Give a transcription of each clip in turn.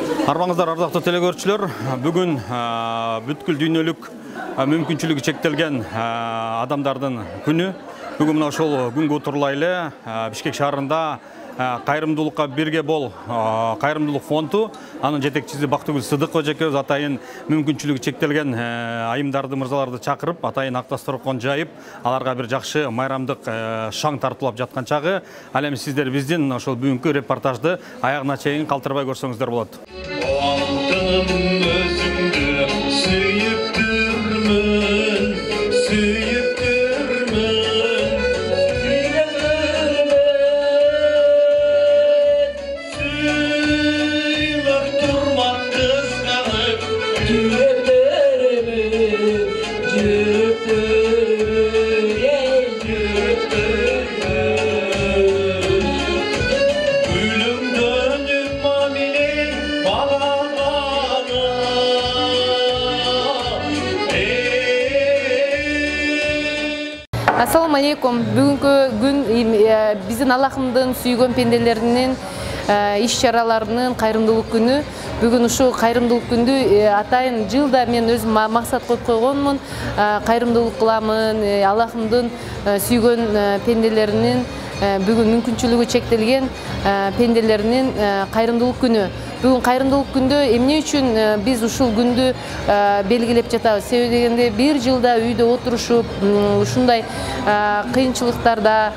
Арбаңыздар, ардақты телекөрүүчүлөр, бүгүн бүткүл дүйнөлүк мүмкүнчүлүгү чектелген адамдардын күнү. Бүгүн мына ошол күнгө утурлайлы Бишкек шаарында кайрымдуулукка бирге бол кайрымдуулук фонду, анын жетекчиси Бактыгүл Сыдыкова эжекебиз атайын мүмкүнчүлүгү чектелген айымдарды, мырзаларды чакырып, атайын ак дасторкон жайып, аларга бир жакшы майрамдык шаң тартуулап жаткан чагы. Ал эми сиздер биздин ошол бүгүнкү репортажды аягына чейин калтырбай көрсөңүздөр болот. Ассаламу алейкум. Бүгүнкү күн биздин Аллахымдын сүйгөн пенделеринин иш-чараларынын кайрымдуулук күнү. Бүгүн ушул кайрымдуулук күндү атайын жылда мен өзүм максат коюп койгонмун. Кайрымдуулук кыламын, Аллахымдын сүйгөн пенделеринин бүгүн мүмкүнчүлүгү чектелген пенделеринин кайрымдуулук күнү. Бүгүн кайрымдуулук күндө эмне үчүн биз ушул күндү белгилеп жатабыз? Себеби дегенде бир жылда үйдө отурушуп, ушундай кыйынчылыктарда,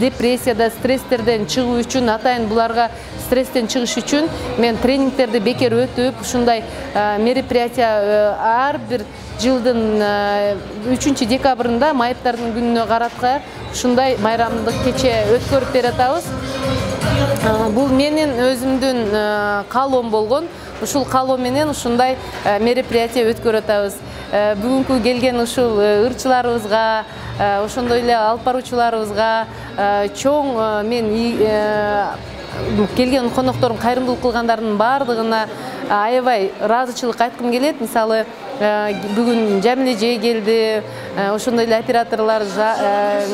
депрессияда, стресстерден чыгуу үчүн, атайын буларга стресстен чыгыш үчүн мен тренингтерди бекер өтүп, ушундай мероприятия ар бир жылдын 3 декабрында майыптардын күнүнө каратка ушундай майрамдык кече өткөрүп бератабыз. Бул менин өзүмдүн каалоом болгон. Ушул каалоо менен ушундай мероприятия өткөрүп атабыз. Бүгүнкү келген ушул ырчыларыбызга, ошондой эле алып баруучуларыбызга чоң мен келген коноктордун кайрымдуулук кылгандардын баардыгына аябай ыраазычылык айткым келет. Мисалы, бүгүн Жамиле эже келди, ошондой эле операторлор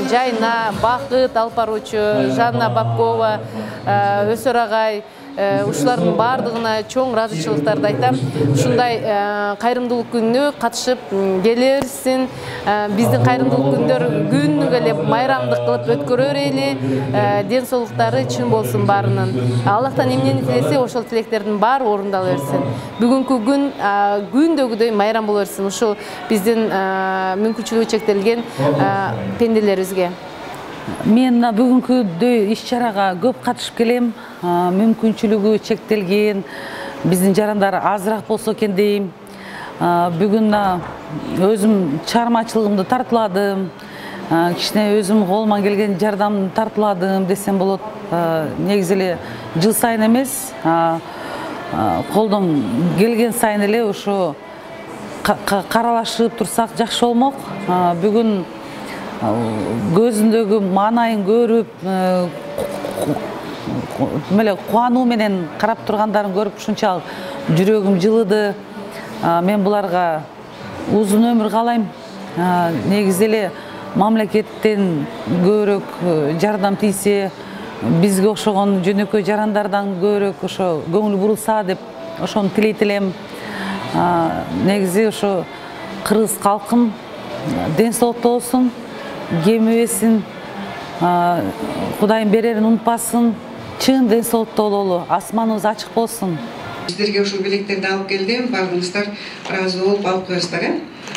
Жайна, Бакыт алып баруучу, Жанна Бабкова, Өсөр агай, ушулардын баардыгына чоң ыраазычылыктарды айтам. Ушундай кайрымдуулук күнүнө катышып келерсин. Биздин кайрымдуулук күндөр күнүгө эле майрамдык кылып өткөрө берели. Ден соолуктары чын болсун баарынын. Аллахтан эмнени тилесе, ошол тилектердин баары орундала берсин. Бүгүнкү күн күндөгүдөй майрам боло берсин. Ушул биздин мүмкүнчүлүгү чектелген пенделерибизге. Мен бүгүнкүдөй иш-чарага көп катышып келем. Мүмкүнчүлүгү чектелген биздин жарандар азыраак болсо экен дейм. Бүгүн өзүм чыгармачылыгымды тартууладым. Кичине өзүм колуман келген жардамды тартууладым десем болот. Негизи эле жыл сайын эмес, колдон келген сайын эле ушу каралашып турсак жакшы болмок. Бүгүн көзүндөгү маанайын көрүп, кубануу менен карап тургандарын көрүп ушунчалык жүрөгүм жылыды. Мен буларга узун өмүр каалайм. Негизи эле мамлекеттен көбүрөөк жардам тийсе, бизге окшогон жөнөкөй жарандардан көбүрөөк ошо көңүл бурулса деп ошону тилейт элем. Негизи ошо кыргыз калкым ден соолукта болсун, кемибесин, Кудайым берерин унутпасын, чын ден соолукта бололу, асманыбыз ачык болсун. Сиздерге ушул белектерди алып келдим, баарыңыздар ыраазы болуп алып коесуздар,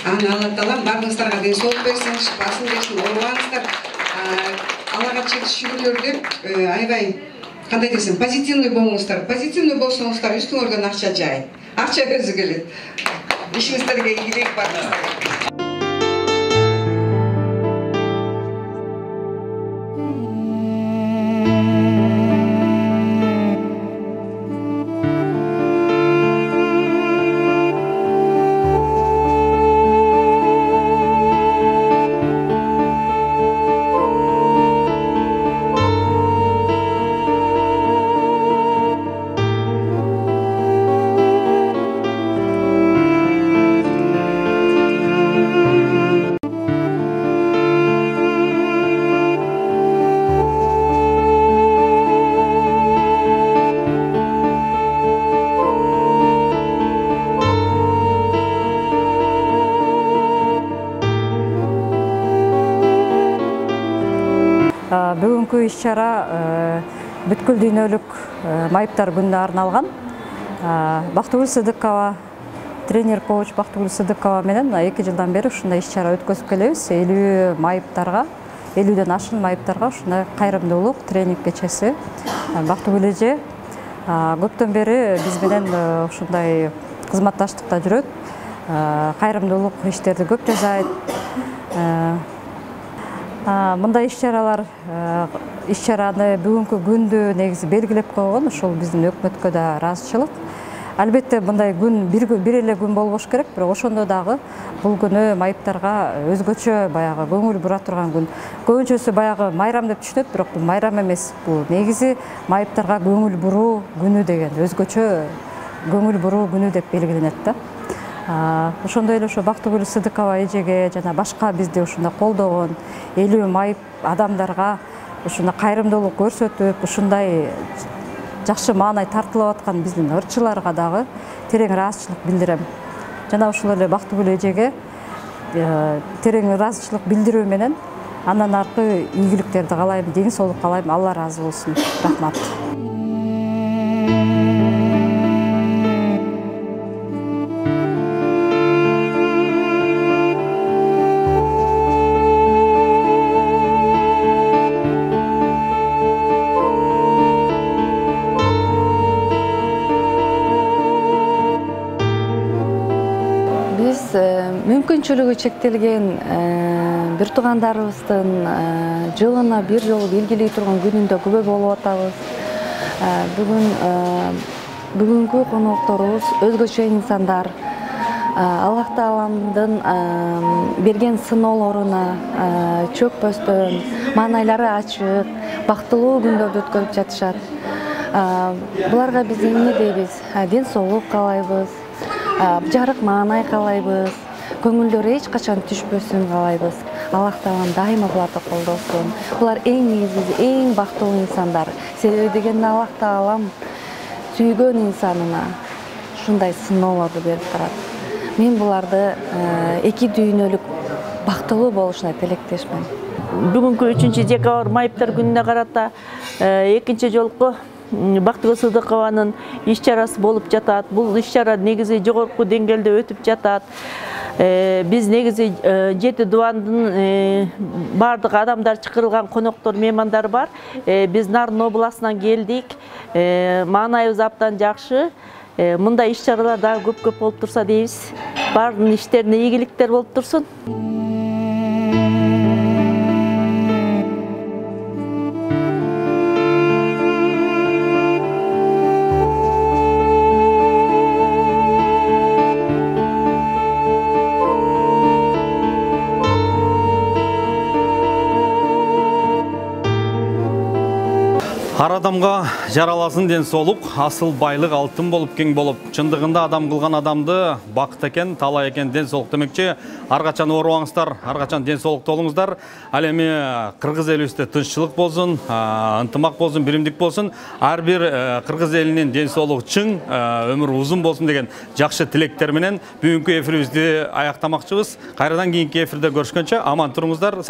Аны Алла Таалам баарыңыздарга ден соолук берсин, шыпасын берсин, оорубаңыздар. Аллага чексиз шүгүрлөр деп, аябай кандай десем, позитивный болуңуздар. Позитивный болсоңуздар, үстүңөрдөн акча жайып. Акча өзү келет. Ишиңиздерге ийгилик баарыңыздарга. бүгүнкү иш-чара бүткүл дүйнөлүк майыптар күнүнө арналган. Бактыгүл Сыдыкова, тренер коуч Бактыгүл Сыдыкова менен 2 жылдан бери ушундай иш-чара өткөзүп келебиз. 50 майыптарга, 50ден ашын майыптарга ушундай кайрымдуулук тренинг кечеси. Бактыгүл эже көптөн бери биз менен ушундай кызматташтыкта жүрөт. Кайрымдуулук иштерди көп жасайт. Мындай иш-чараны бүгүнкү күндү негизи белгилеп койгон ушул биздин өкмөткө да ыраазычылык. Албетте мындай күн бир эле күн болбош керек, бирок ошондо дагы бул күнү майыптарга өзгөчө баягы көңүл бура турган күн. Көбүнчөсү баягы майрам деп түшүнөт, бирок бул майрам эмес. Бул негизи майыптарга көңүл буруу күнү деген, өзгөчө көңүл буруу күнү деп белгиленет да. Ошондой эле ошо Бактыгүл Сыдыкова эжеге жана башка бизди ушундай колдогон 50 майып адамдарга ушундай кайрымдуулук көрсөтүп, ушундай жакшы маанай тартылып аткан биздин ырчыларга дагы терең ыраазычылык билдирем. Жана ошол эле Бактыгүл эжеге терең ыраазычылык билдирүү менен андан аркы ийгиликтерди каалайм, ден соолук каалайм. Алла ыраазы болсун. Рахмат. Биз мүмкүнчүлүгү чектелген бир туугандарыбыздын жылына бир жолу белгилей турган күнүндө күбө болуп атабыз. Бүгүнкү конокторубуз өзгөчө инсандар. Аллах Тааламдын берген сыноолоруна чөкпөстөн, маанайлары ачык, бактылуу күндөрдү өткөрүп жатышат. Буларга биз эмне дейбиз? Ден соолук каалайбыз. Жарык маанай каалайбыз, көңүлдөр эч качан түшпөсүн каалайбыз. Аллах Таалам дайыма буларды колдосун. Булар эң негизгиси, эң бактылуу инсандар. Себеби дегенде Аллах Таалам сүйгөн инсанына ушундай сыноолорду берип турат. Мен буларды эки дүйнөлүк бактылуу болушуна тилектешмин. Бүгүнкү 3-декабрь майыптар күнүнө карата экинчи жолку Бактыгүл Сыдыкованын иш-чарасы болуп жатат. Бул иш-чара негизи жогорку деңгээлде өтүп жатат. Биз негизи 7 дубандын бардык адамдар чакырылган, коноктор, меймандар бар. Биз Нарын областынан келдик. Маанайыбыз абдан жакшы. Мындай иш-чаралар дагы көп болуп турса дейбиз. Бардын иштерине ийгиликтер болуп турсун. Ар адамга жараласын ден соолук, асыл байлык алтын болуп кең болуп, чындыгында адам кылган адамды бакыт экен, талай экен ден соолук демекчи. Ар качан оорубаңыздар, ар качан ден соолукту болуңуздар. Ал эми кыргыз элибизде тынччылык болсун, ынтымак болсун, биримдик болсун. Ар бир кыргыз элинин ден соолугу чың, өмүрү узун болсун деген жакшы тилектер менен бүгүнкү эфирибизди аяктамакчыбыз. Кайрадан кийинки эфирде көрүшкөнчө аман туруңуздар.